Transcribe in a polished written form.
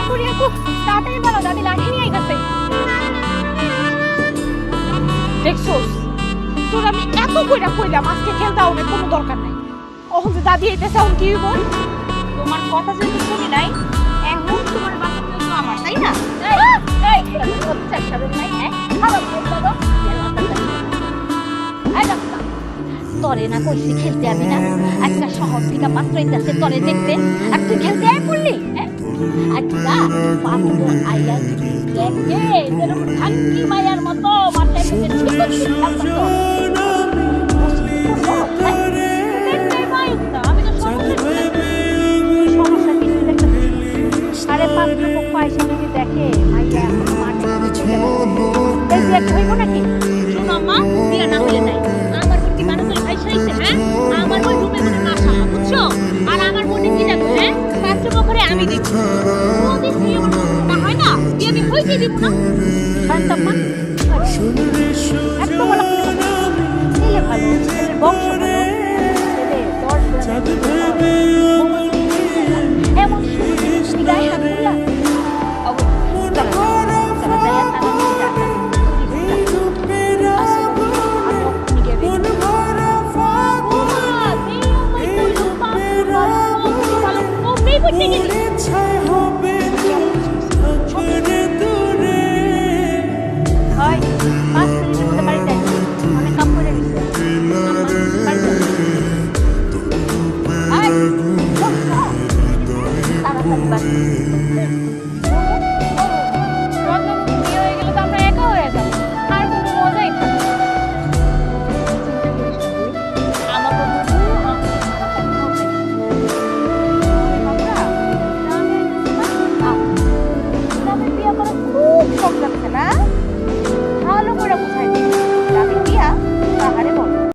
করি আপু, তাড়াতাড়ি বলো, দাদি লাঠি নিয়ে আইতাছে। দেখছোস, তোর আমি এত কইরা কইলাম আজকে খেলতে আউনের কোনো দরকার নাই। ওহন যে দাদি আইতেছে, এখন কি হইব? তোমার কথা যেহেতু শুনি নাই, এখন তোমার বাসা তো আমার, তাই না? এই হচ্ছে সাবেন নাই, হ্যাঁ খারাপ করতে দাও। এই রাস্তা তরে না কইছি খেলতে আমি না, একটা শহর থেকে পাত্র আইতাছে তরে দেখতে, আর তুই খেলতে আয় পড়লি। আচ্ছা পাত্র আইয়া দেখে যেরকম ভাঙ্গি মায়ার মতো মাথায় পেটে ঠিক করতে আমি তো সমস্যা কিছু দেখতেছি। আরে পাত্র পক্ষ আইসা যদি দেখে মাইয়া মাঠে এই যে হইব নাকি? শোনো আম্মা, বিয়া না হইলে নাই। আমার বোন কি মানুষ হয়ে খাইছে আইছে, হ্যাঁ? আমার বোন রূপে কোনো নাশা, বুঝছো? আর আমার বোনে কি দেখো, হ্যাঁ? পাত্রপক্ষরে আমি দেখছি। যদি বিয়ে আমার না হয় না, বিয়ে আমি হইতে দিব না। শান্তাম্মা একদম বলা ছেলে ভালো, ছেলের বংশ ভালো, ছেলে 10 এমন তুমি গায়ে হাত দিলা? তাড়াতাড়ি